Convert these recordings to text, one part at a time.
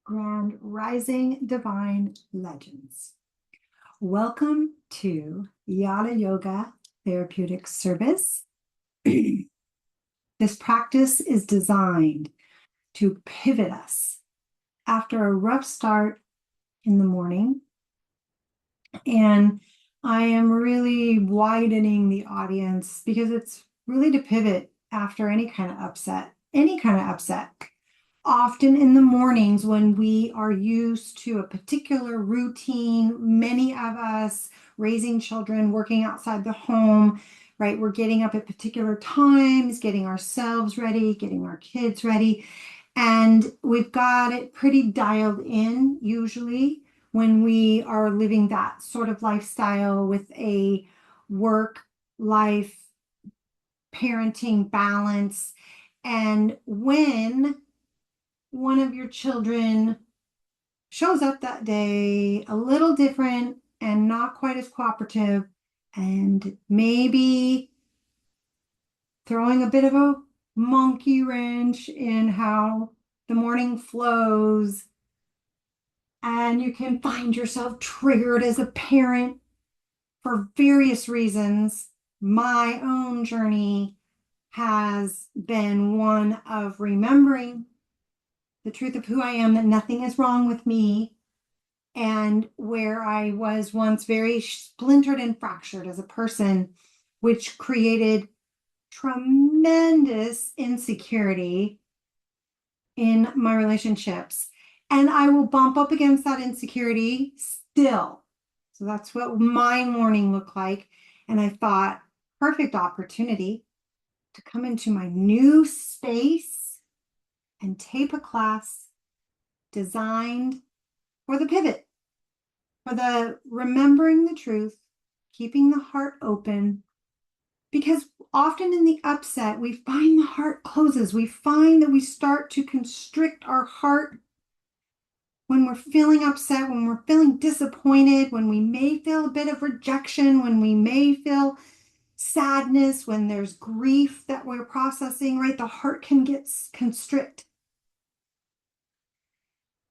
Grand Rising Divine Legends. Welcome to Yada Yoga Therapeutic Service. This practice is designed to pivot us after a rough start in the morning. And I am really widening the audience because it's really to pivot after any kind of upset. Often in the mornings when we are used to a particular routine, many of us raising children, working outside the home, right? We're getting up at particular times, getting ourselves ready, getting our kids ready. And we've got it pretty dialed in usually when we are living that sort of lifestyle with a work-life parenting balance. And when one of your children shows up that day a little different and not quite as cooperative, and maybe throwing a bit of a monkey wrench in how the morning flows, and you can find yourself triggered as a parent for various reasons. My own journey has been one of remembering the truth of who I am, that nothing is wrong with me, and where I was once very splintered and fractured as a person, which created tremendous insecurity in my relationships. And I will bump up against that insecurity still. So that's what my morning looked like. And I thought, perfect opportunity to come into my new space and tape a class designed for the pivot, for the remembering the truth, keeping the heart open. Because often in the upset, we find the heart closes. We find that we start to constrict our heart when we're feeling upset, when we're feeling disappointed, when we may feel a bit of rejection, when we may feel sadness, when there's grief that we're processing, right? The heart can get constrict.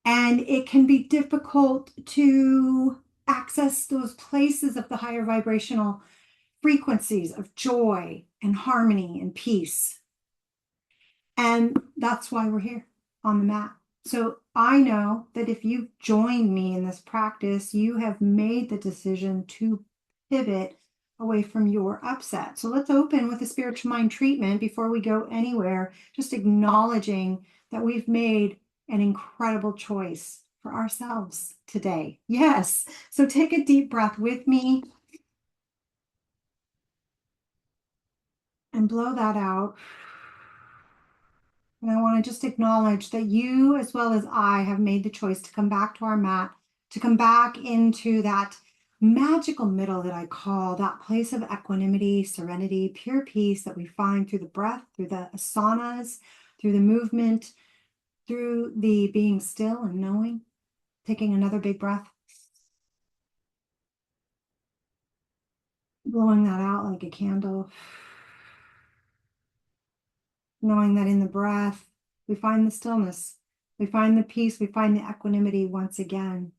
And it can be difficult to access those places of the higher vibrational frequencies of joy and harmony and peace. And that's why we're here on the mat. So I know that if you've joined me in this practice, you have made the decision to pivot away from your upset. So let's open with a spiritual mind treatment before we go anywhere, just acknowledging that we've made an incredible choice for ourselves today. Yes. So take a deep breath with me and blow that out. And I want to just acknowledge that you, as well as I, have made the choice to come back to our mat, to come back into that magical middle that I call that place of equanimity, serenity, pure peace that we find through the breath, through the asanas, through the movement, through the being still and knowing. Taking another big breath. Blowing that out like a candle. Knowing that in the breath, we find the stillness, we find the peace, we find the equanimity once again.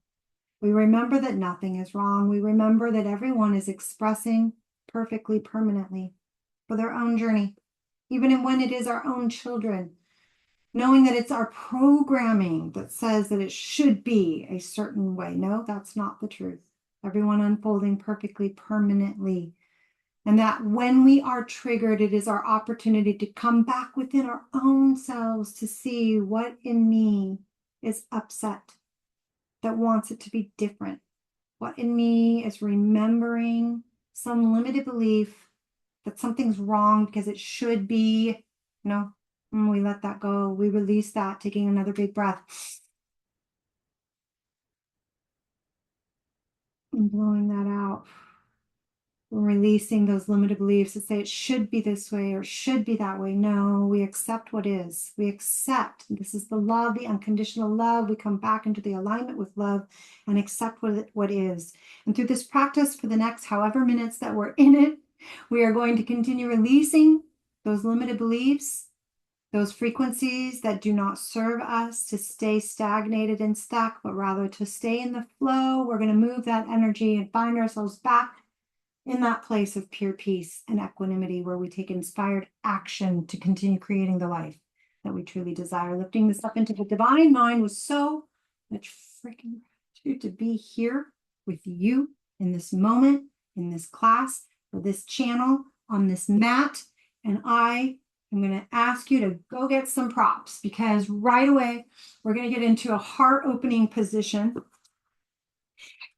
We remember that nothing is wrong. We remember that everyone is expressing perfectly, permanently for their own journey, even when it is our own children. Knowing that it's our programming that says that it should be a certain way. No, that's not the truth. Everyone unfolding perfectly, permanently. And that when we are triggered, it is our opportunity to come back within our own selves to see what in me is upset, that wants it to be different. What in me is remembering some limited belief that something's wrong because it should be. No, we let that go. We release that, taking another big breath. And blowing that out. Releasing those limited beliefs that say it should be this way or it should be that way. No, we accept what is. We accept. This is the love, the unconditional love. We come back into the alignment with love and accept what is. And through this practice for the next however minutes that we're in it, we are going to continue releasing those limited beliefs, those frequencies that do not serve us to stay stagnated and stuck, but rather to stay in the flow. We're going to move that energy and find ourselves back in that place of pure peace and equanimity where we take inspired action to continue creating the life that we truly desire. Lifting this up into the divine mind with so much freaking gratitude to be here with you in this moment, in this class, for this channel, on this mat. And I'm going to ask you to go get some props because right away we're going to get into a heart opening position.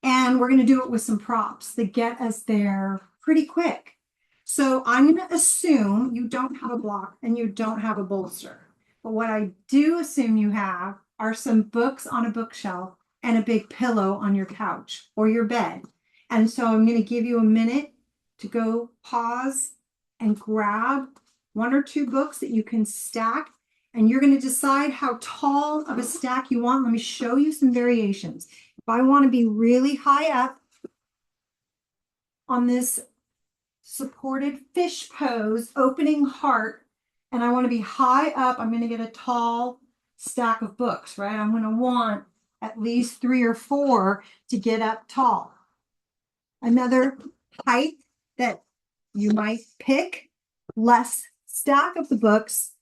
And we're going to do it with some props that get us there pretty quick. So I'm going to assume you don't have a block and you don't have a bolster. But what I do assume you have are some books on a bookshelf and a big pillow on your couch or your bed. And so I'm going to give you a minute to go pause and grab one or two books that you can stack. And you're going to decide how tall of a stack you want. Let me show you some variations. If I want to be really high up on this supported fish pose, opening heart, and I want to be high up, I'm going to get a tall stack of books, right? I'm going to want at least 3 or 4 to get up tall. Another height that you might pick, less stack of the books,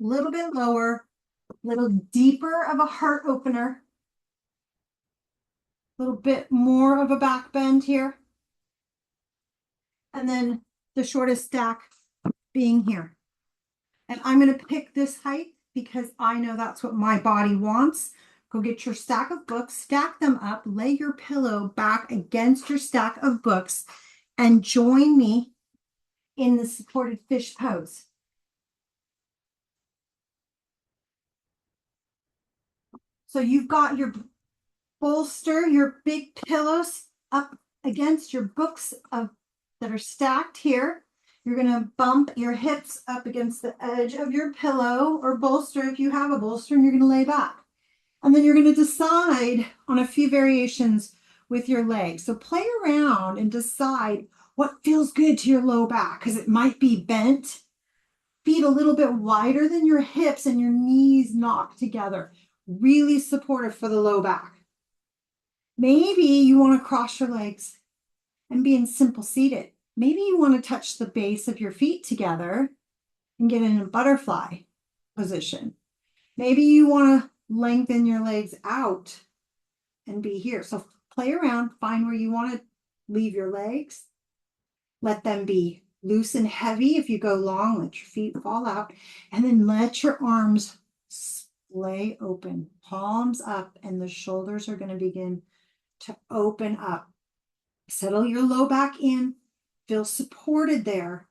a little bit lower, a little deeper of a heart opener, a little bit more of a back bend here. And then the shortest stack being here. And I'm going to pick this height because I know that's what my body wants. Go get your stack of books, stack them up, lay your pillow back against your stack of books, and join me in the supported fish pose. So you've got your bolster, your big pillows up against your books that are stacked here. You're going to bump your hips up against the edge of your pillow or bolster if you have a bolster, and you're going to lay back. And then you're going to decide on a few variations with your legs. So play around and decide what feels good to your low back because it might be bent, feet a little bit wider than your hips and your knees knocked together. Really supportive for the low back. Maybe you want to cross your legs and be in simple seated. Maybe you want to touch the base of your feet together and get in a butterfly position. Maybe you want to lengthen your legs out and be here. So play around, find where you want to leave your legs. Let them be loose and heavy. If you go long, let your feet fall out. And then let your arms splay open, palms up, and the shoulders are going to begin to open up. Settle your low back in, feel supported there.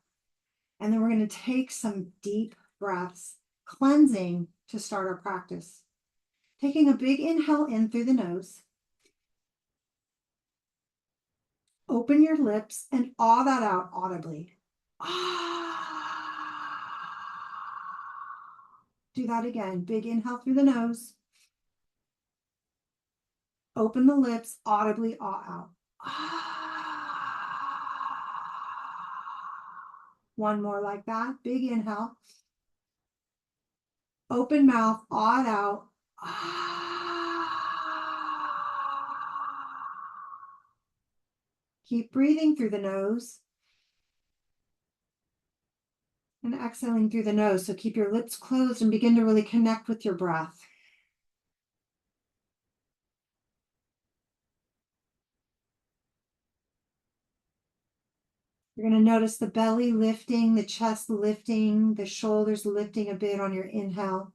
And then we're going to take some deep breaths, cleansing to start our practice. Taking a big inhale in through the nose. Open your lips and awe that out audibly. Do that again. Big inhale through the nose. Open the lips, audibly awe out. One more like that. Big inhale. Open mouth, awe it out. Keep breathing through the nose and exhaling through the nose. So keep your lips closed and begin to really connect with your breath. You're going to notice the belly lifting, the chest lifting, the shoulders lifting a bit on your inhale.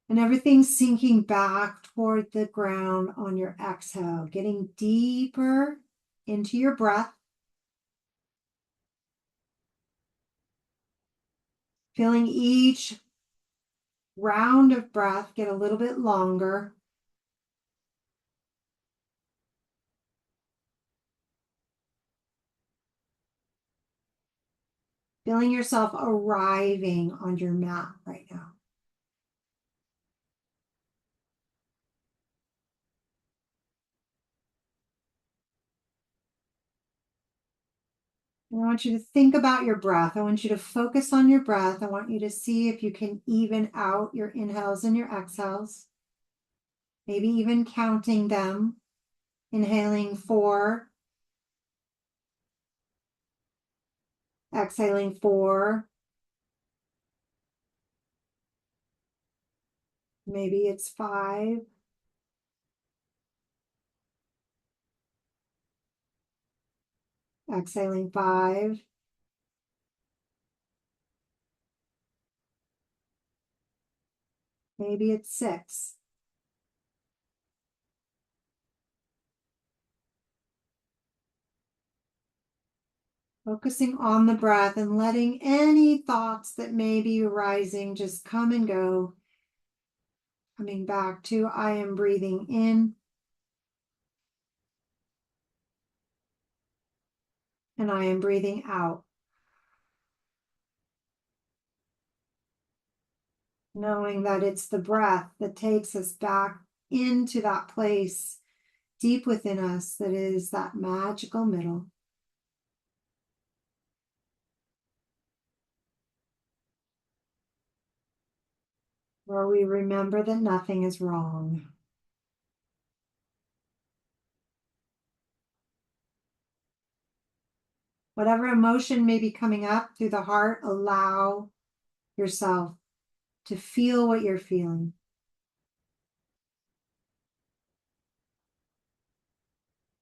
And everything sinking back toward the ground on your exhale, getting deeper into your breath. Feeling each round of breath get a little bit longer. Feeling yourself arriving on your mat right now. I want you to think about your breath. I want you to focus on your breath. I want you to see if you can even out your inhales and your exhales. Maybe even counting them. Inhaling 4, exhaling 4. Maybe it's 5. Exhaling 5. Maybe it's 6. Focusing on the breath and letting any thoughts that may be arising just come and go. Coming back to I am breathing in and I am breathing out. Knowing that it's the breath that takes us back into that place deep within us that is that magical middle. Where we remember that nothing is wrong. Whatever emotion may be coming up through the heart, allow yourself to feel what you're feeling.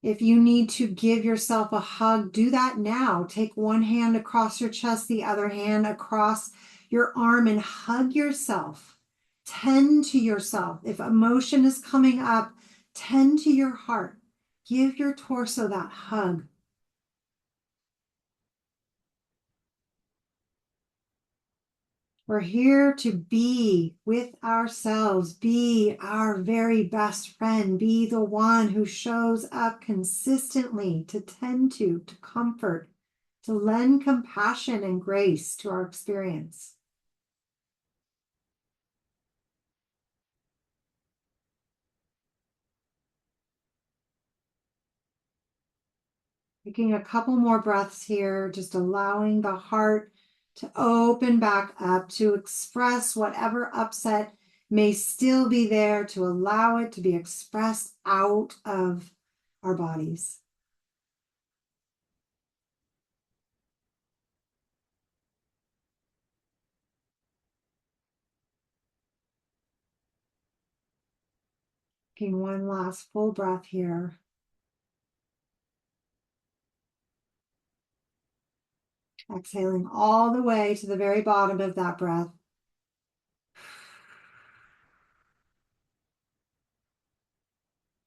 If you need to give yourself a hug, do that now. Take one hand across your chest, the other hand across your arm, and hug yourself. Tend to yourself. If emotion is coming up, tend to your heart. Give your torso that hug. We're here to be with ourselves, be our very best friend, be the one who shows up consistently to tend to comfort, to lend compassion and grace to our experience. Taking a couple more breaths here, just allowing the heart to open back up, to express whatever upset may still be there, to allow it to be expressed out of our bodies. Taking one last full breath here. Exhaling all the way to the very bottom of that breath.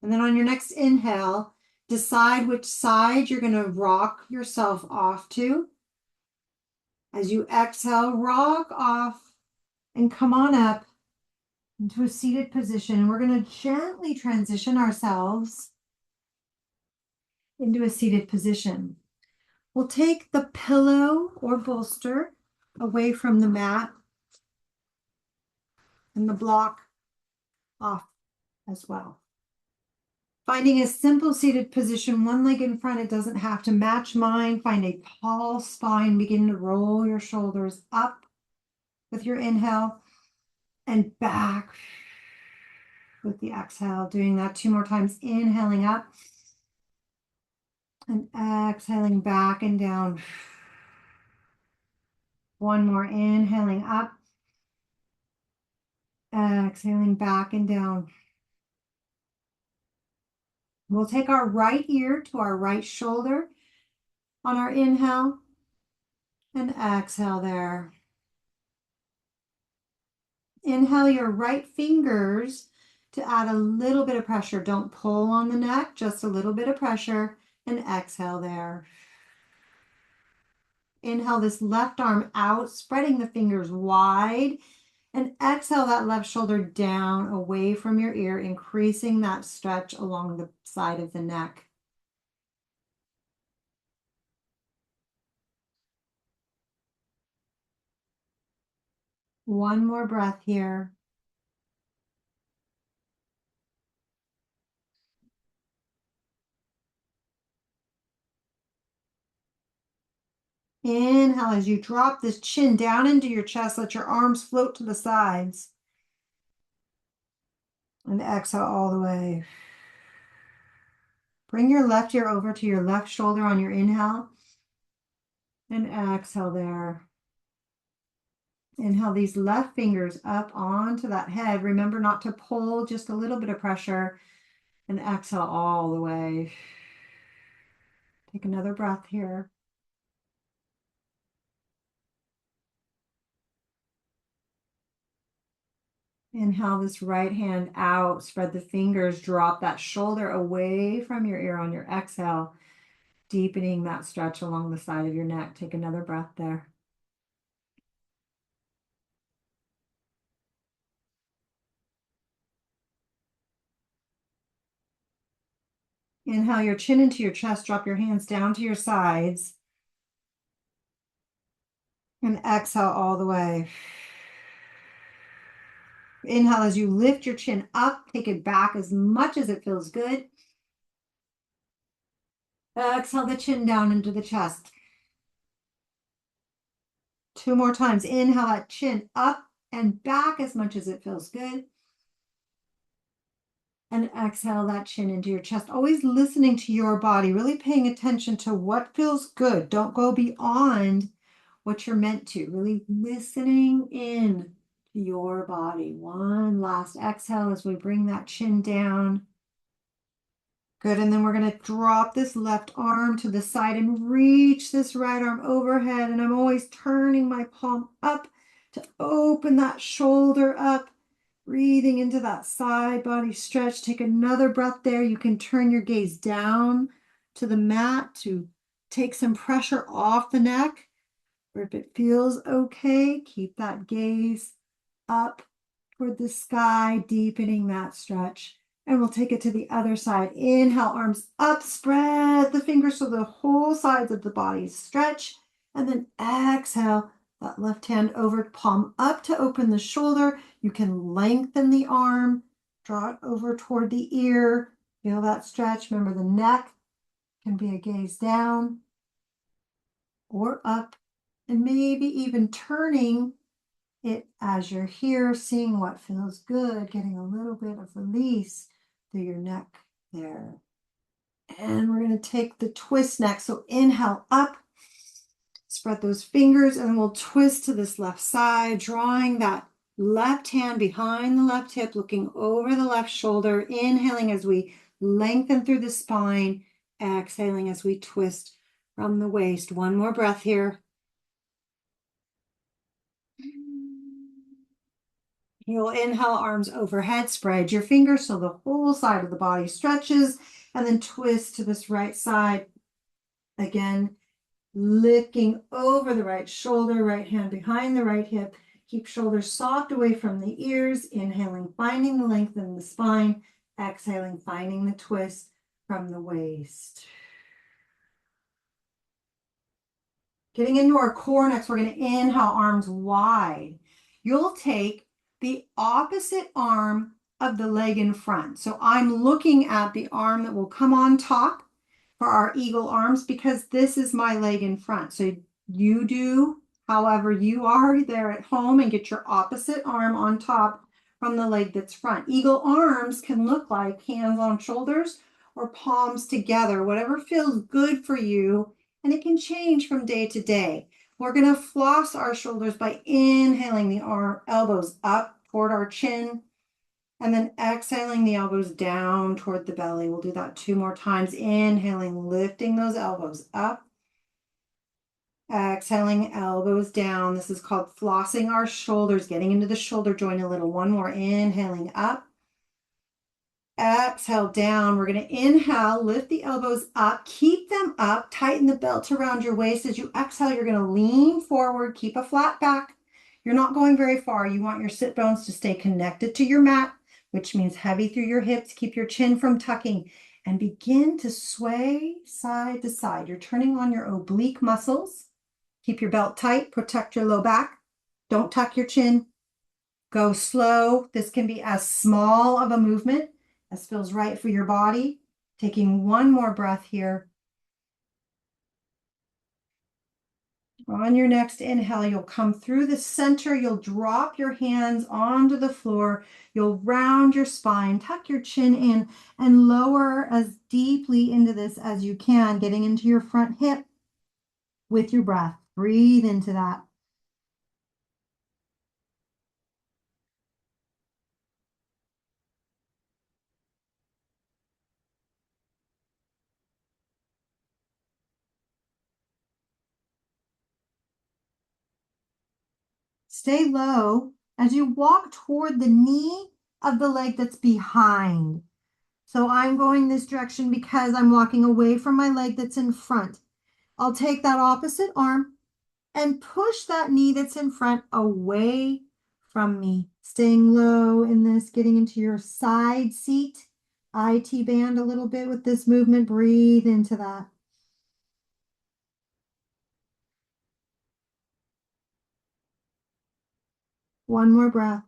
And then on your next inhale, decide which side you're going to rock yourself off to. As you exhale, rock off and come on up into a seated position. We're going to gently transition ourselves into a seated position. We'll take the pillow or bolster away from the mat and the block off as well. Finding a simple seated position, one leg in front, it doesn't have to match mine. Find a tall spine, begin to roll your shoulders up with your inhale and back with the exhale. Doing that 2 more times, inhaling up and exhaling back and down. One more, inhaling up, exhaling back and down. We'll take our right ear to our right shoulder on our inhale and exhale there. Inhale your right fingers to add a little bit of pressure. Don't pull on the neck, just a little bit of pressure, and exhale there. Inhale this left arm out, spreading the fingers wide, and exhale that left shoulder down away from your ear, increasing that stretch along the side of the neck. One more breath here. Inhale as you drop this chin down into your chest. Let your arms float to the sides. And exhale all the way. Bring your left ear over to your left shoulder on your inhale. And exhale there. Inhale these left fingers up onto that head. Remember not to pull, just a little bit of pressure. And exhale all the way. Take another breath here. Inhale this right hand out. Spread the fingers. Drop that shoulder away from your ear on your exhale. Deepening that stretch along the side of your neck. Take another breath there. Inhale your chin into your chest. Drop your hands down to your sides. And exhale all the way. Inhale as you lift your chin up. Take it back as much as it feels good. Exhale the chin down into the chest. 2 more times. Inhale that chin up and back as much as it feels good. And exhale that chin into your chest. Always listening to your body, really paying attention to what feels good. Don't go beyond what you're meant to. Really listening in to your body. One last exhale as we bring that chin down. Good, and then we're going to drop this left arm to the side and reach this right arm overhead. And I'm always turning my palm up to open that shoulder up, breathing into that side body stretch. Take another breath there. You can turn your gaze down to the mat to take some pressure off the neck. Or if it feels okay, keep that gaze up toward the sky, deepening that stretch. And we'll take it to the other side. Inhale, arms up, spread the fingers so the whole sides of the body stretch. And then exhale, that left hand over, palm up to open the shoulder. You can lengthen the arm, draw it over toward the ear. Feel that stretch. Remember the neck can be a gaze down or up, and maybe even turning it as you're here, seeing what feels good, getting a little bit of release through your neck there. And we're going to take the twist next. So inhale up, spread those fingers, and we'll twist to this left side, drawing that left hand behind the left hip, looking over the left shoulder, inhaling as we lengthen through the spine, exhaling as we twist from the waist. One more breath here. You'll inhale, arms overhead, spread your fingers so the whole side of the body stretches, and then twist to this right side. Again, lifting over the right shoulder, right hand behind the right hip. Keep shoulders soft away from the ears. Inhaling, finding the length in the spine. Exhaling, finding the twist from the waist. Getting into our core next, we're going to inhale, arms wide. You'll take the opposite arm of the leg in front. So I'm looking at the arm that will come on top for our eagle arms because this is my leg in front. So you do however you are there at home and get your opposite arm on top from the leg that's front. Eagle arms can look like hands on shoulders or palms together, whatever feels good for you. And it can change from day to day. We're going to floss our shoulders by inhaling the elbows up toward our chin and then exhaling the elbows down toward the belly. We'll do that 2 more times. Inhaling, lifting those elbows up. Exhaling, elbows down. This is called flossing our shoulders, getting into the shoulder joint a little. One more. Inhaling up. Exhale down. We're going to inhale, lift the elbows up, keep them up, tighten the belt around your waist. As you exhale, you're going to lean forward, keep a flat back. You're not going very far. You want your sit bones to stay connected to your mat, which means heavy through your hips. Keep your chin from tucking and begin to sway side to side. You're turning on your oblique muscles. Keep your belt tight, protect your low back. Don't tuck your chin. Go slow. This can be as small of a movement as feels right for your body. Taking one more breath here. On your next inhale, you'll come through the center. You'll drop your hands onto the floor. You'll round your spine, tuck your chin in, and lower as deeply into this as you can, getting into your front hip with your breath. Breathe into that. Stay low as you walk toward the knee of the leg that's behind. So I'm going this direction because I'm walking away from my leg that's in front. I'll take that opposite arm and push that knee that's in front away from me. Staying low in this, getting into your side seat. IT band a little bit with this movement. Breathe into that. One more breath.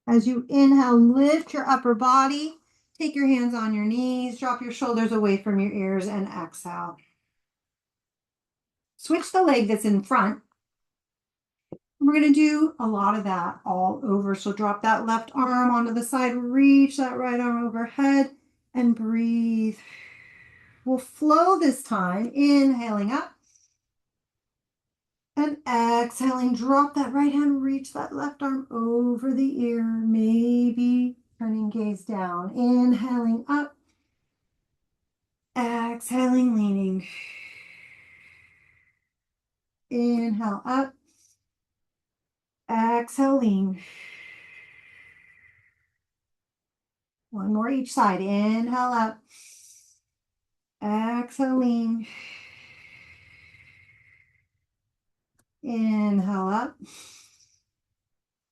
As you inhale, lift your upper body. Take your hands on your knees. Drop your shoulders away from your ears and exhale. Switch the leg that's in front. We're going to do a lot of that all over. So drop that left arm onto the side, reach that right arm overhead, and breathe. We'll flow this time, inhaling up and exhaling. Drop that right hand, reach that left arm over the ear, maybe turning gaze down. Inhaling up, exhaling, leaning. Inhale up, exhaling. One more each side. Inhale up, exhaling. Inhale up,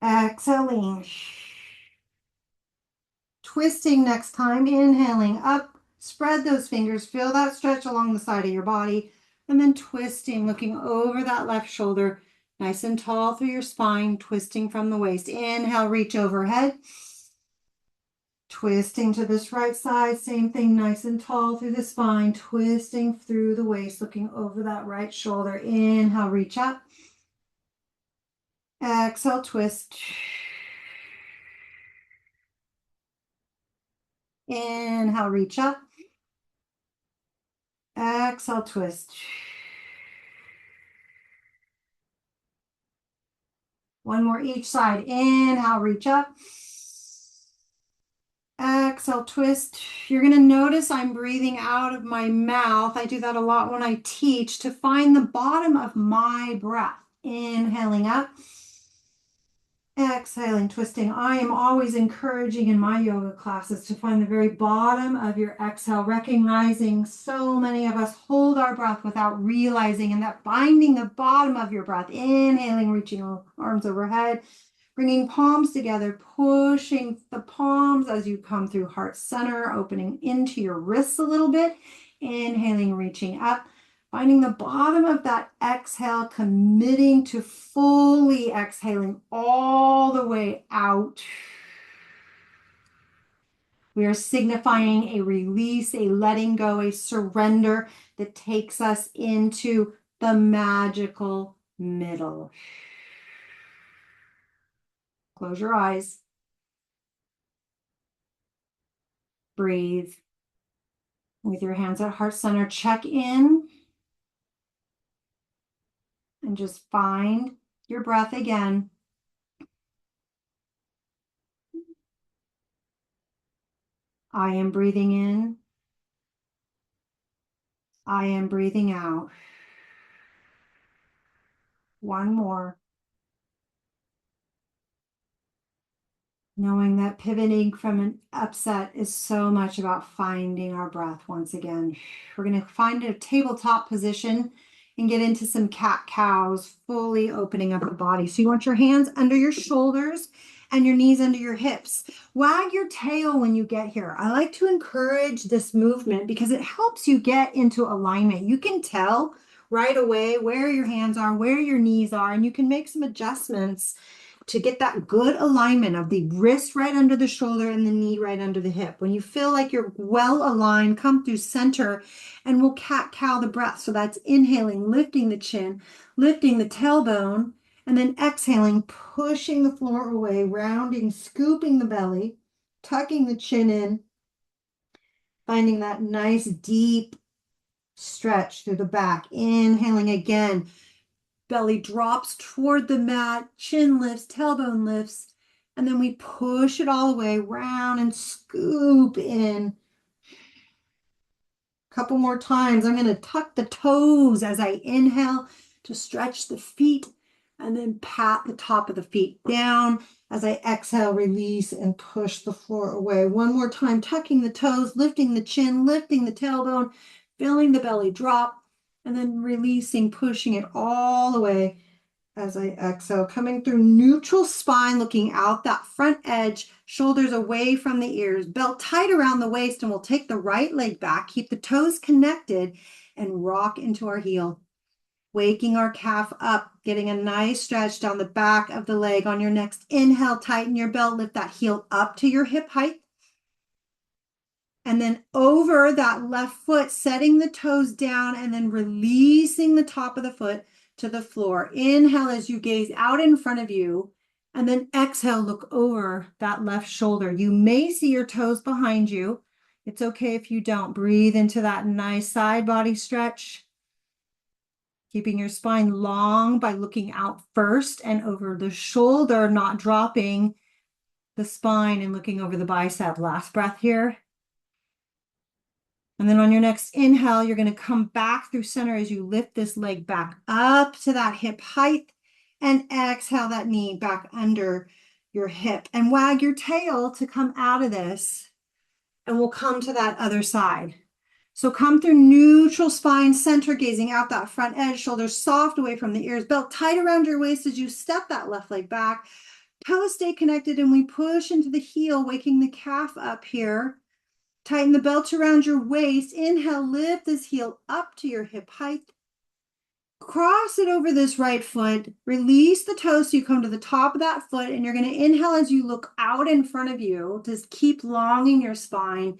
exhaling. Twisting next time, inhaling up, spread those fingers, feel that stretch along the side of your body, and then twisting, looking over that left shoulder, nice and tall through your spine, twisting from the waist. Inhale, reach overhead. Twisting to this right side, same thing, nice and tall through the spine, twisting through the waist, looking over that right shoulder. Inhale, reach up. Exhale, twist. Inhale, reach up. Exhale, twist. One more each side. Inhale, reach up. Exhale, twist. You're going to notice I'm breathing out of my mouth. I do that a lot when I teach to find the bottom of my breath. Inhaling up. Exhaling, twisting. I am always encouraging in my yoga classes to find the very bottom of your exhale, recognizing so many of us hold our breath without realizing, and that finding the bottom of your breath. Inhaling, reaching arms overhead, bringing palms together, pushing the palms as you come through heart center, opening into your wrists a little bit. Inhaling, reaching up. Finding the bottom of that exhale, committing to fully exhaling all the way out. We are signifying a release, a letting go, a surrender that takes us into the magical middle. Close your eyes. Breathe. With your hands at heart center, check in. And just find your breath again. I am breathing in. I am breathing out. One more. Knowing that pivoting from an upset is so much about finding our breath once again. We're going to find a tabletop position and get into some cat-cows, fully opening up the body. So you want your hands under your shoulders and your knees under your hips. Wag your tail when you get here. I like to encourage this movement because it helps you get into alignment. You can tell right away where your hands are, where your knees are, and you can make some adjustments to get that good alignment of the wrist right under the shoulder and the knee right under the hip. When you feel like you're well aligned, come through center and we'll cat-cow the breath. So that's inhaling, lifting the chin, lifting the tailbone, and then exhaling, pushing the floor away, rounding, scooping the belly, tucking the chin in, finding that nice deep stretch through the back. Inhaling again. Belly drops toward the mat, chin lifts, tailbone lifts, and then we push it all the way round and scoop in. A couple more times. I'm going to tuck the toes as I inhale to stretch the feet and then pat the top of the feet down as I exhale, release, and push the floor away. One more time, tucking the toes, lifting the chin, lifting the tailbone, feeling the belly drop, and then releasing, pushing it all the way as I exhale, coming through neutral spine, looking out that front edge, shoulders away from the ears, belt tight around the waist, and we'll take the right leg back, keep the toes connected, and rock into our heel. Waking our calf up, getting a nice stretch down the back of the leg. On your next inhale, tighten your belt, lift that heel up to your hip height. And then over that left foot, setting the toes down and then releasing the top of the foot to the floor. Inhale as you gaze out in front of you, and then exhale, look over that left shoulder. You may see your toes behind you. It's okay if you don't. Breathe into that nice side body stretch. Keeping your spine long by looking out first and over the shoulder, not dropping the spine and looking over the bicep. Last breath here. And then on your next inhale, you're going to come back through center as you lift this leg back up to that hip height and exhale that knee back under your hip and wag your tail to come out of this. And we'll come to that other side. So come through neutral spine, center, gazing out that front edge, shoulders soft away from the ears, belt tight around your waist as you step that left leg back. Toes stay connected and we push into the heel, waking the calf up here. Tighten the belt around your waist. Inhale, lift this heel up to your hip height. Cross it over this right foot. Release the toes so you come to the top of that foot. And you're going to inhale as you look out in front of you. Just keep longing your spine.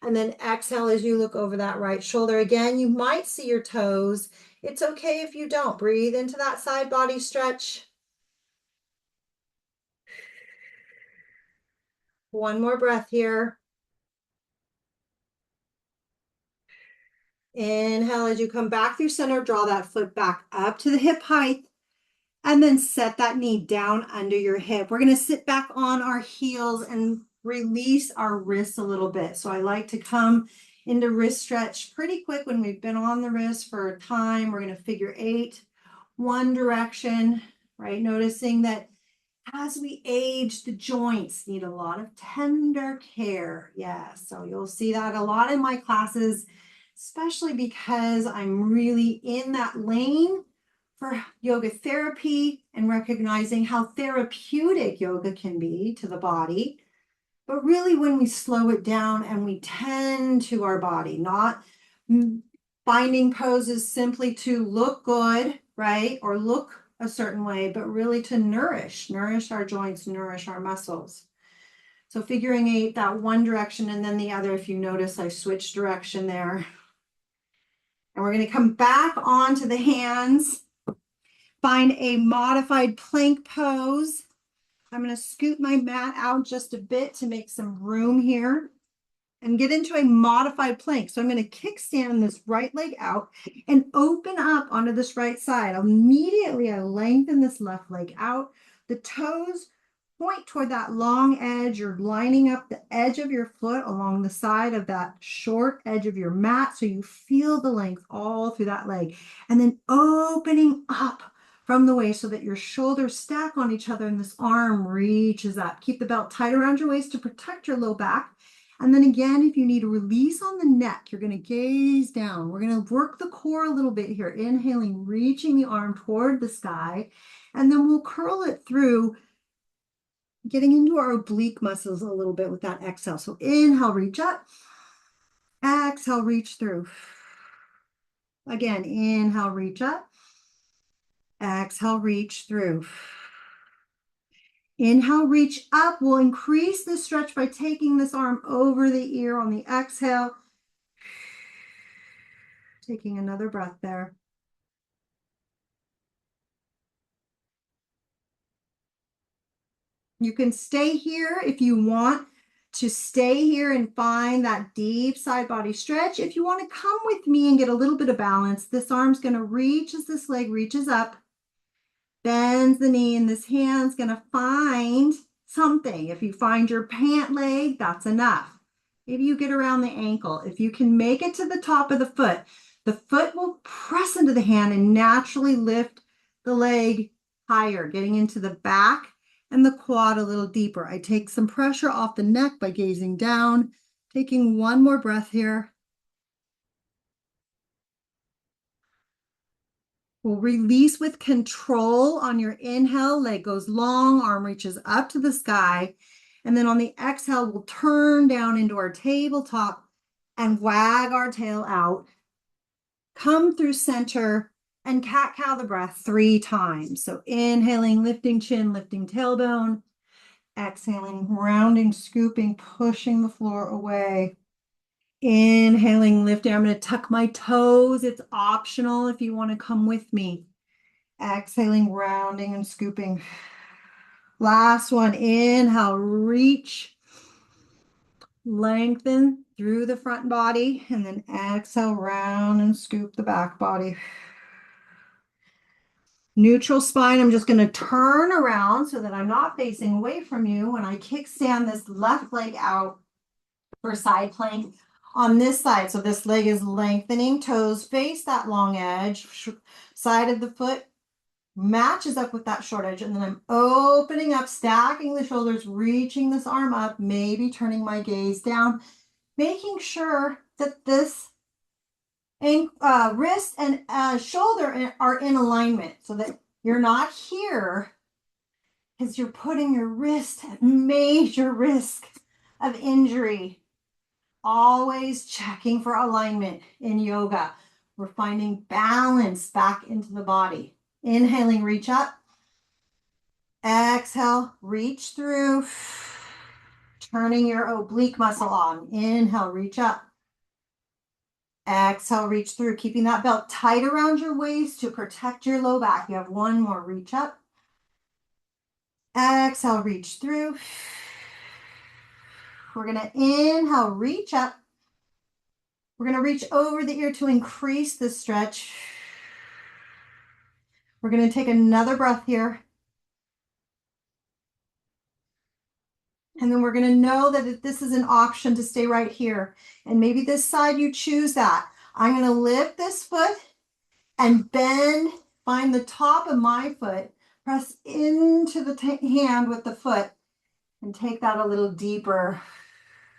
And then exhale as you look over that right shoulder. Again, you might see your toes. It's okay if you don't. Breathe into that side body stretch. One more breath here. Inhale as you come back through center, draw that foot back up to the hip height, and then set that knee down under your hip. We're going to sit back on our heels and release our wrists a little bit. So I like to come into wrist stretch pretty quick when we've been on the wrist for a time. We're going to figure 8, one direction, right? Noticing that as we age, the joints need a lot of tender care. Yeah, so you'll see that a lot in my classes, especially because I'm really in that lane for yoga therapy and recognizing how therapeutic yoga can be to the body. But really, when we slow it down and we tend to our body, not finding poses simply to look good, right? Or look a certain way, but really to nourish our joints, nourish our muscles. So figuring 8, that one direction and then the other. If you notice, I switched direction there. And we're going to come back onto the hands. Find a modified plank pose. I'm going to scoot my mat out just a bit to make some room here and get into a modified plank. So I'm going to kickstand this right leg out and open up onto this right side. Immediately, I lengthen this left leg out. The toes point toward that long edge. You're lining up the edge of your foot along the side of that short edge of your mat so you feel the length all through that leg. And then opening up from the waist so that your shoulders stack on each other and this arm reaches up. Keep the belt tight around your waist to protect your low back. And then again, if you need a release on the neck, you're going to gaze down. We're going to work the core a little bit here. Inhaling, reaching the arm toward the sky. And then we'll curl it through, getting into our oblique muscles a little bit with that exhale. So inhale, reach up. Exhale, reach through. Again, inhale, reach up. Exhale, reach through. Inhale, reach up. We'll increase the stretch by taking this arm over the ear on the exhale. Taking another breath there. You can stay here if you want to stay here and find that deep side body stretch. If you want to come with me and get a little bit of balance, this arm's going to reach as this leg reaches up, bends the knee, and this hand's going to find something. If you find your pant leg, that's enough. Maybe you get around the ankle. If you can make it to the top of the foot will press into the hand and naturally lift the leg higher, getting into the back and the quad a little deeper. I take some pressure off the neck by gazing down, taking one more breath here. We'll release with control on your inhale, leg goes long, arm reaches up to the sky. And then on the exhale, we'll turn down into our tabletop and wag our tail out. Come through center and cat-cow the breath 3 times. So inhaling, lifting chin, lifting tailbone. Exhaling, rounding, scooping, pushing the floor away. Inhaling, lifting. I'm going to tuck my toes. It's optional if you want to come with me. Exhaling, rounding and scooping. Last one. Inhale, reach. Lengthen through the front body. And then exhale, round and scoop the back body. Neutral spine. I'm just going to turn around so that I'm not facing away from you when I kickstand this left leg out for side plank on this side. So this leg is lengthening, toes face that long edge, side of the foot matches up with that short edge. And then I'm opening up, stacking the shoulders, reaching this arm up, maybe turning my gaze down, making sure that this wrist and shoulder are in alignment so that you're not here because you're putting your wrist at major risk of injury. Always checking for alignment in yoga. We're finding balance back into the body. Inhaling, reach up. Exhale, reach through. Turning your oblique muscle on. Inhale, reach up. Exhale, reach through. Keeping that belt tight around your waist to protect your low back. You have one more. Reach up. Exhale, reach through. We're going to inhale, reach up. We're going to reach over the ear to increase the stretch. We're going to take another breath here. And then we're going to know that if this is an option to stay right here. And maybe this side you choose that. I'm going to lift this foot and bend, find the top of my foot, press into the hand with the foot and take that a little deeper.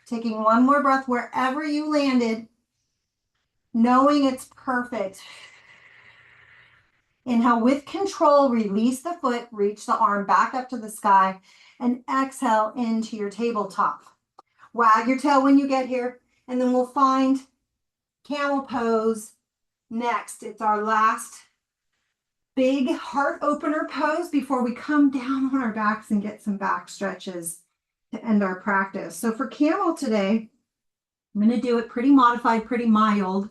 Taking one more breath wherever you landed, knowing it's perfect. Inhale with control, release the foot, reach the arm back up to the sky, and exhale into your tabletop. Wag your tail when you get here, and then we'll find camel pose next. It's our last big heart opener pose before we come down on our backs and get some back stretches to end our practice. So for camel today, I'm going to do it pretty modified, pretty mild,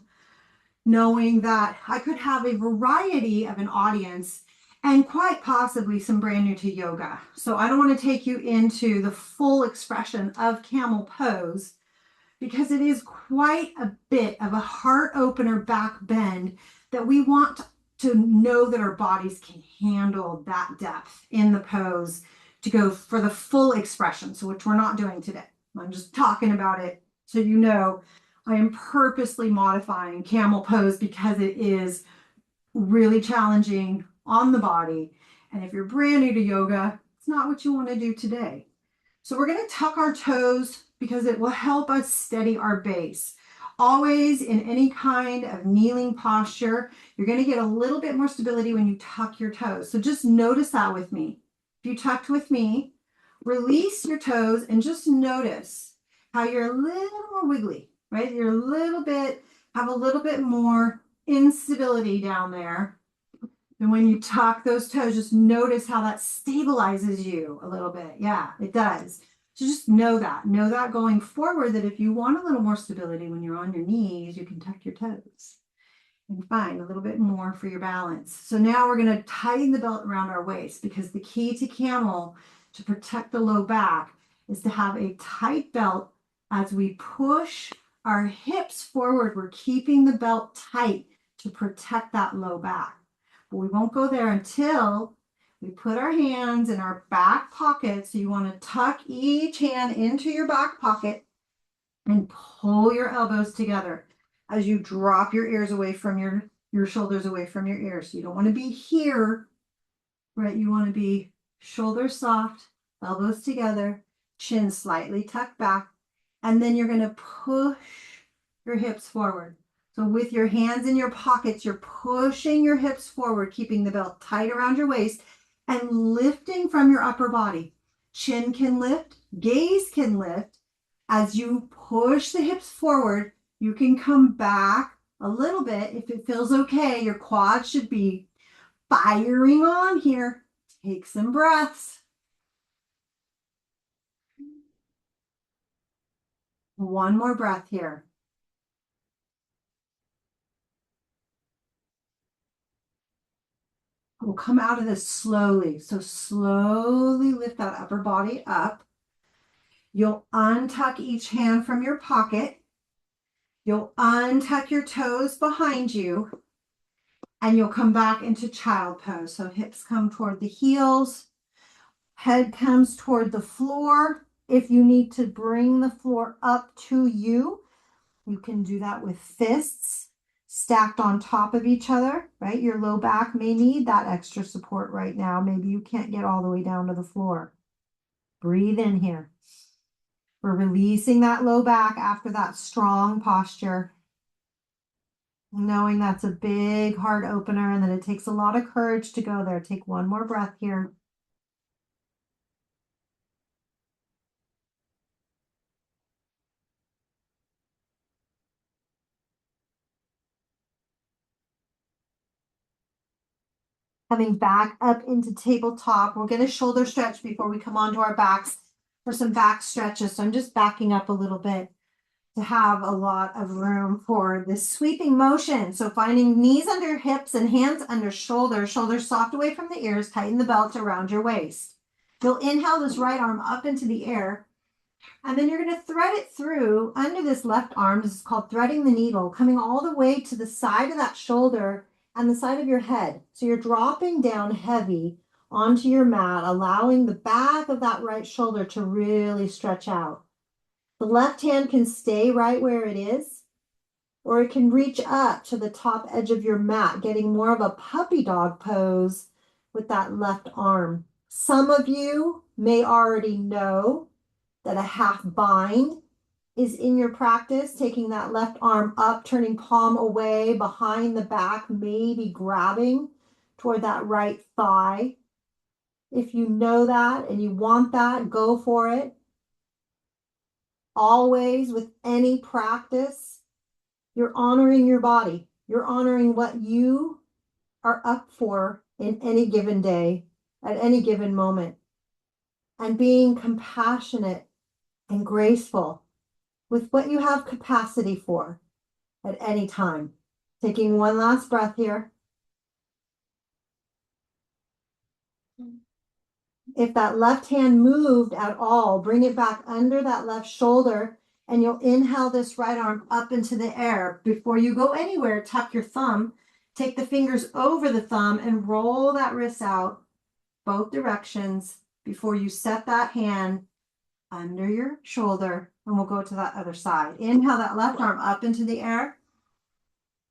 knowing that I could have a variety of an audience and quite possibly some brand new to yoga. So I don't want to take you into the full expression of camel pose because it is quite a bit of a heart opener back bend that we want to know that our bodies can handle that depth in the pose to go for the full expression. So which we're not doing today. I'm just talking about it so you know I am purposely modifying camel pose because it is really challenging on the body. And if you're brand new to yoga, it's not what you want to do today. So we're going to tuck our toes because it will help us steady our base. Always in any kind of kneeling posture, you're going to get a little bit more stability when you tuck your toes. So just notice that with me. If you tucked with me, release your toes and just notice how you're a little more wiggly. Right? You're a little bit, have a little bit more instability down there. And when you tuck those toes, just notice how that stabilizes you a little bit. Yeah, it does. So just know that. Know that going forward, that if you want a little more stability when you're on your knees, you can tuck your toes and find a little bit more for your balance. So now we're going to tighten the belt around our waist, because the key to camel to protect the low back is to have a tight belt. As we push our hips forward, we're keeping the belt tight to protect that low back. But we won't go there until we put our hands in our back pocket. So you want to tuck each hand into your back pocket and pull your elbows together as you drop your ears away from your shoulders away from your ears. So you don't want to be here, right? You want to be shoulders soft, elbows together, chin slightly tucked back, and then you're going to push your hips forward. So with your hands in your pockets, you're pushing your hips forward, keeping the belt tight around your waist and lifting from your upper body. Chin can lift, gaze can lift. As you push the hips forward, you can come back a little bit. If it feels okay, your quads should be firing on here. Take some breaths. One more breath here. We'll come out of this slowly. So slowly lift that upper body up. You'll untuck each hand from your pocket. You'll untuck your toes behind you, and you'll come back into child pose. So hips come toward the heels, head comes toward the floor. If you need to bring the floor up to you, you can do that with fists stacked on top of each other, right? Your low back may need that extra support right now. Maybe you can't get all the way down to the floor. Breathe in here. We're releasing that low back after that strong posture, knowing that's a big heart opener and that it takes a lot of courage to go there. Take one more breath here. Coming back up into tabletop, we're going to shoulder stretch before we come onto our backs for some back stretches. So I'm just backing up a little bit to have a lot of room for this sweeping motion. So finding knees under hips and hands under shoulders, shoulders soft away from the ears, tighten the belt around your waist. You'll inhale this right arm up into the air, and then you're going to thread it through under this left arm. This is called threading the needle, coming all the way to the side of that shoulder and the side of your head. So you're dropping down heavy onto your mat, allowing the back of that right shoulder to really stretch out. The left hand can stay right where it is, or it can reach up to the top edge of your mat, getting more of a puppy dog pose with that left arm. Some of you may already know that a half bind is in your practice, taking that left arm up, turning palm away behind the back, maybe grabbing toward that right thigh. If you know that and you want that, go for it. Always, with any practice, you're honoring your body. You're honoring what you are up for in any given day, at any given moment, and being compassionate and graceful with what you have capacity for at any time. Taking one last breath here. If that left hand moved at all, bring it back under that left shoulder, and you'll inhale this right arm up into the air. Before you go anywhere, tuck your thumb, take the fingers over the thumb and roll that wrist out both directions before you set that hand under your shoulder, and we'll go to that other side. Inhale that left arm up into the air,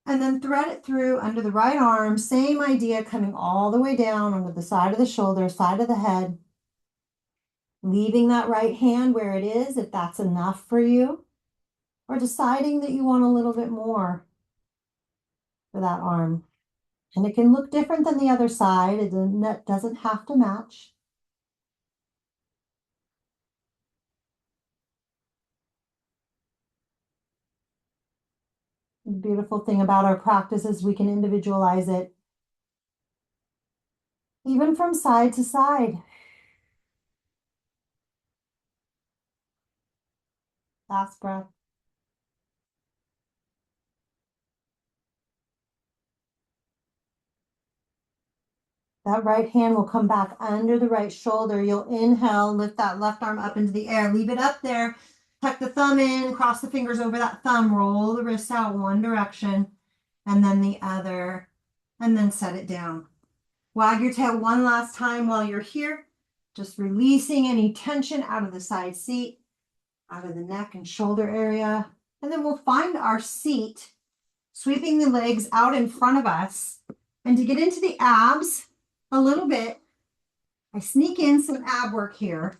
and then thread it through under the right arm. Same idea, coming all the way down under the side of the shoulder, side of the head. Leaving that right hand where it is, if that's enough for you, or deciding that you want a little bit more for that arm. And it can look different than the other side. It doesn't have to match. The beautiful thing about our practice is we can individualize it. even from side to side. Last breath. That right hand will come back under the right shoulder. You'll inhale, lift that left arm up into the air. Leave it up there. Tuck the thumb in, cross the fingers over that thumb, roll the wrists out one direction and then the other, and then set it down. Wag your tail one last time while you're here, just releasing any tension out of the side seat, out of the neck and shoulder area. And then we'll find our seat, sweeping the legs out in front of us. And to get into the abs a little bit, I sneak in some ab work here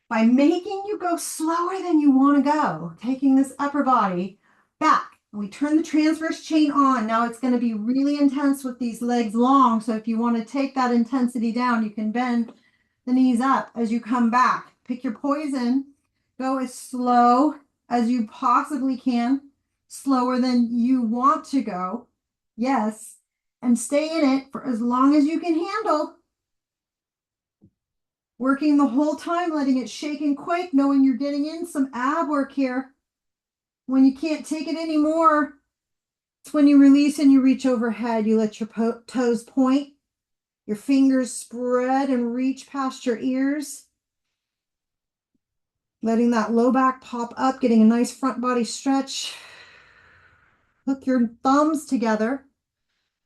by making you go slower than you want to go, taking this upper body back. We turn the transverse chain on. Now it's going to be really intense with these legs long. So if you want to take that intensity down, you can bend the knees up as you come back. Pick your poison. Go as slow as you possibly can, slower than you want to go. Yes. And stay in it for as long as you can handle. Working the whole time, letting it shake and quake, knowing you're getting in some ab work here. When you can't take it anymore, it's when you release and you reach overhead. You let your toes point, your fingers spread and reach past your ears. Letting that low back pop up, getting a nice front body stretch. Hook your thumbs together.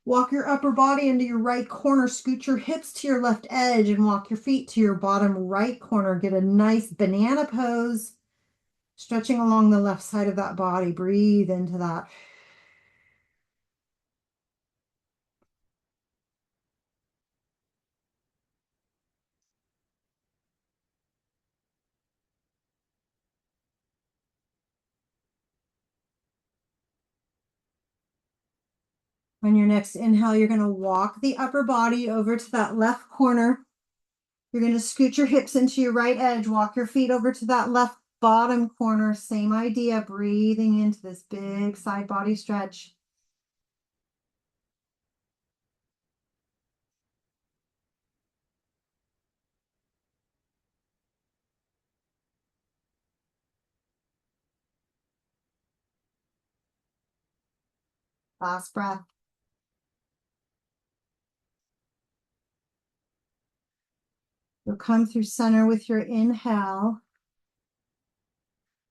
Walk your upper body into your right corner. Scoot your hips to your left edge and walk your feet to your bottom right corner. Get a nice banana pose. Stretching along the left side of that body. Breathe into that. On your next inhale, you're going to walk the upper body over to that left corner. You're going to scoot your hips into your right edge. Walk your feet over to that left bottom corner. Same idea. Breathing into this big side body stretch. Last breath. You'll come through center with your inhale.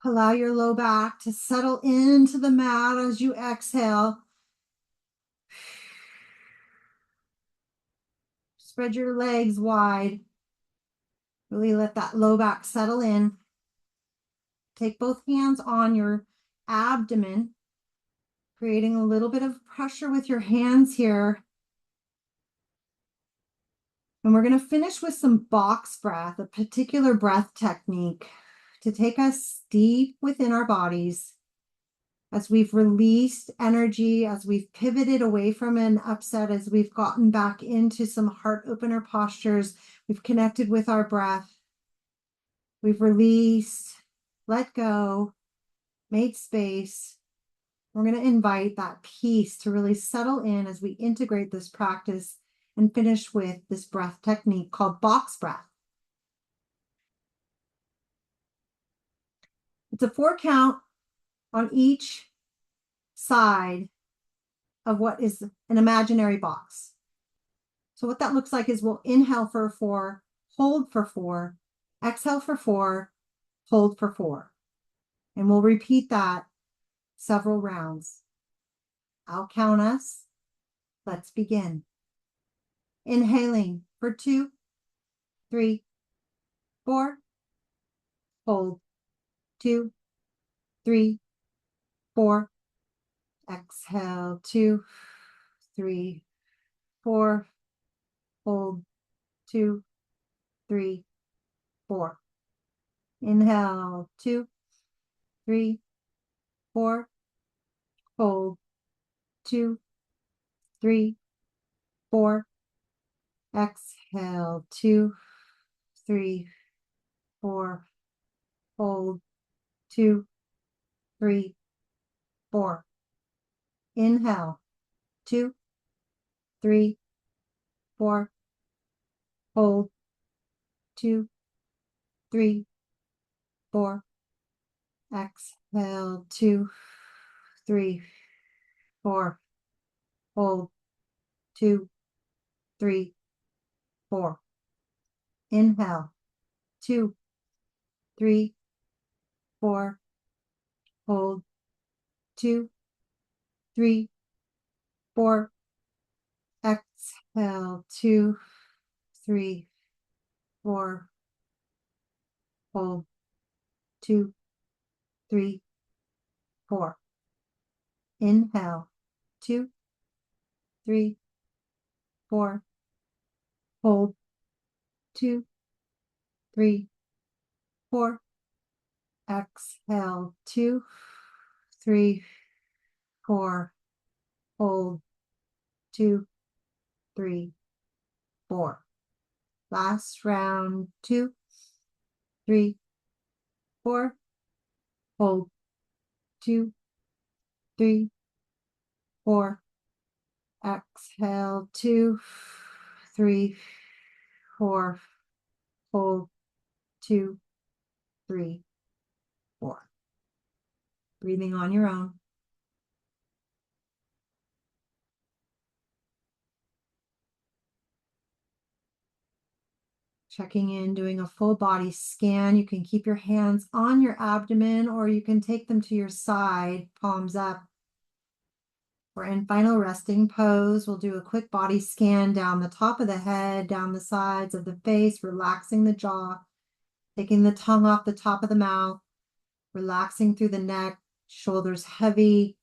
Allow your low back to settle into the mat as you exhale. Spread your legs wide. Really let that low back settle in. Take both hands on your abdomen, creating a little bit of pressure with your hands here. And we're going to finish with some box breath, a particular breath technique to take us deep within our bodies as we've released energy, as we've pivoted away from an upset, as we've gotten back into some heart opener postures. We've connected with our breath. We've released, let go, made space. We're going to invite that peace to really settle in as we integrate this practice and finish with this breath technique called box breath. It's a 4 count on each side of what is an imaginary box. So what that looks like is we'll inhale for 4, hold for 4, exhale for 4, hold for 4. And we'll repeat that several rounds. I'll count us. Let's begin. Inhaling for 2, 3, 4. Hold. 2, 3, 4. Exhale. 2, 3, 4. Hold. 2, 3, 4. Inhale. 2, 3, 4. Hold. 2, 3, 4. Exhale. 2, 3, 4. Hold. 2, 3, 4. Inhale. 2, 3, 4. hold, 2, 3, 4. Exhale, 2, 3, 4. Hold, 2, 3, 4. Inhale, 2, 3, 4. Hold, 2, 3, 4. Exhale, 2, 3, 4. Hold, 2, 3, 4. Inhale, 2, 3, 4. Hold, 2, 3, 4. Exhale, 2, 3, 4. Hold, 2, 3, 4. Last round, 2, 3, 4. Hold, 2, 3, 4. Exhale, 2, 3, 4. Hold, 2, 3, 4. Breathing on your own. Checking in, doing a full body scan. You can keep your hands on your abdomen or you can take them to your side, palms up. We're in final resting pose. We'll do a quick body scan down the top of the head, down the sides of the face, relaxing the jaw, taking the tongue off the top of the mouth, relaxing through the neck, shoulders heavy,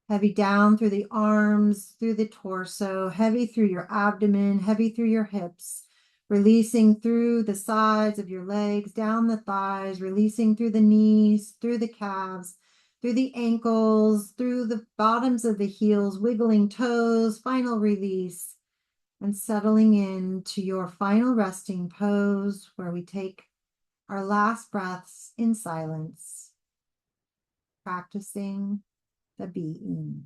heavy down through the arms, through the torso, heavy through your abdomen, heavy through your hips, releasing through the sides of your legs, down the thighs, releasing through the knees, through the calves, through the ankles, through the bottoms of the heels, wiggling toes, final release, and settling into your final resting pose where we take our last breaths in silence, practicing the being.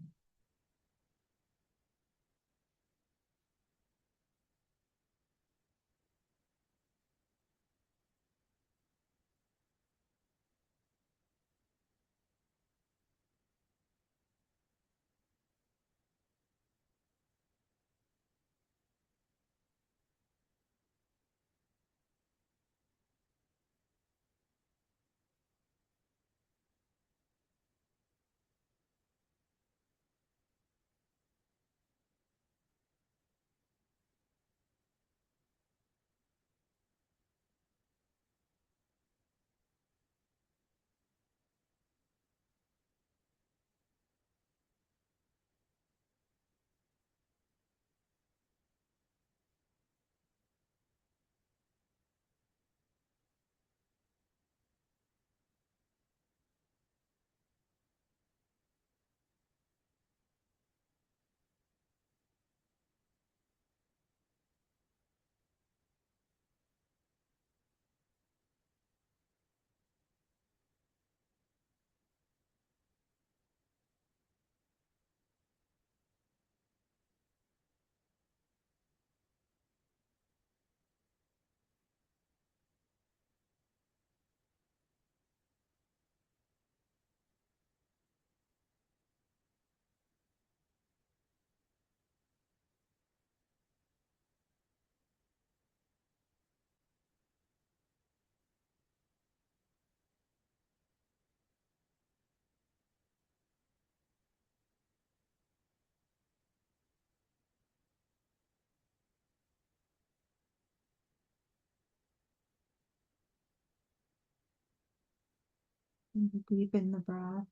Deepen the breath.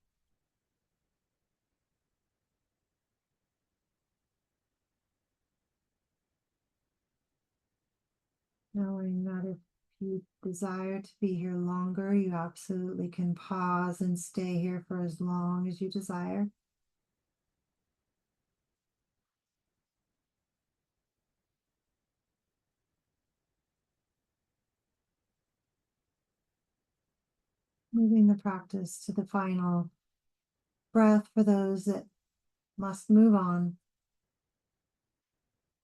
Knowing that if you desire to be here longer, you absolutely can pause and stay here for as long as you desire. Moving the practice to the final breath for those that must move on.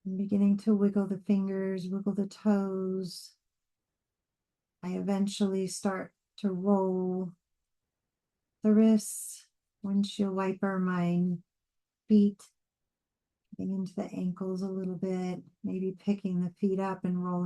I'm beginning to wiggle the fingers, wiggle the toes. I eventually start to roll the wrists, windshield wiper my feet, getting into the ankles a little bit, maybe picking the feet up and rolling